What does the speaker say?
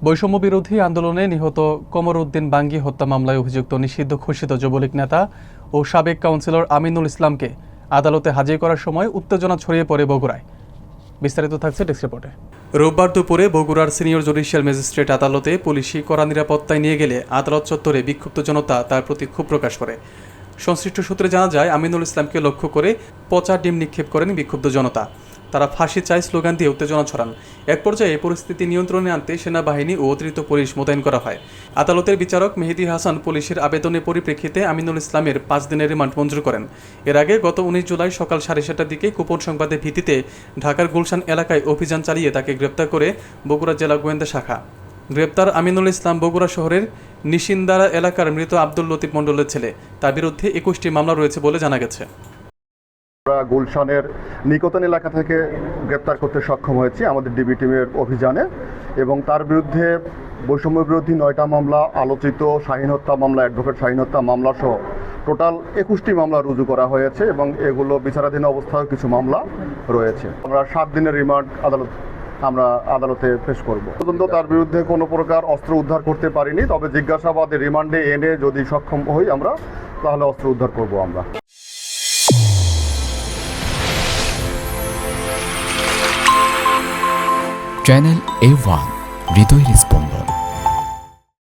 বৈষম্য বিরোধী আন্দোলনে নিহত কমর উদ্দিন বাঙ্গি হত্যা মামলায় অভিযুক্ত নিষিদ্ধ ঘোষিত যুবলীগ নেতা ও সাবেক কাউন্সিলর আমিনুল ইসলামকে আদালতে হাজির করার সময় উত্তেজনা ছড়িয়ে পড়ে বগুড়ায়। বিস্তারিত থাকছে ডেস্ক রিপোর্টে। রোববার দুপুরে বগুড়ার সিনিয়র জুডিশিয়াল ম্যাজিস্ট্রেট আদালতে পুলিশি কড়া নিরাপত্তায় নিয়ে গেলে আদালত চত্বরে বিক্ষুব্ধ জনতা তার প্রতি ক্ষোভ প্রকাশ করে। সংশ্লিষ্ট সূত্রে জানা যায়, আমিনুল ইসলামকে লক্ষ্য করে পচা ডিম নিক্ষেপ করেন বিক্ষুব্ধ জনতা। তারা ফাঁসি চাই স্লোগান দিয়ে উত্তেজনা ছড়ান। এক পর্যায়ে পরিস্থিতি নিয়ন্ত্রণে আনতে সেনাবাহিনী ও অতিরিক্ত পুলিশ মোতায়েন করা হয়। আদালতের বিচারক মেহেদী হাসান পুলিশের আবেদনের পরিপ্রেক্ষিতে আমিনুল ইসলামের 5 দিনের রিমান্ড মঞ্জুর করেন। এর আগে গত 19 জুলাই সকাল 7:30টার দিকে গোপন সংবাদের ভিত্তিতে ঢাকার গুলশান এলাকায় অভিযান চালিয়ে তাকে গ্রেপ্তার করে বগুড়া জেলা গোয়েন্দা শাখা। গ্রেপ্তার আমিনুল ইসলাম বগুড়া শহরের নিশিন্দারা এলাকার মৃত আব্দুল লতিফ মণ্ডলের ছেলে। তার বিরুদ্ধে 21টি মামলা রয়েছে বলে জানা গেছে। আমরা গুলশানের নিকটন এলাকা থেকে গ্রেপ্তার করতে সক্ষম হয়েছি আমাদের ডিবি টিমের অভিযানে, এবং তার বিরুদ্ধে বৈষম্য বিরোধী 9টা মামলা, আলোচিত শাহীন হত্যা মামলা, অ্যাডভোকেট শাহীন হত্যা মামলা সহ টোটাল 21টি মামলা রুজু করা হয়েছে এবং এগুলো বিচারাধীন অবস্থায় কিছু মামলা রয়েছে। আমরা 7 দিনের রিমান্ড আদালতে পেশ করব। পর্যন্ত তার বিরুদ্ধে কোনো প্রকার অস্ত্র উদ্ধার করতে পারিনি, তবে জিজ্ঞাসাবাদে রিমান্ডে এনে যদি সক্ষম হই আমরা, তাহলে অস্ত্র উদ্ধার করব আমরা। চ্যানেল A1 হৃদয় রেসপন্স।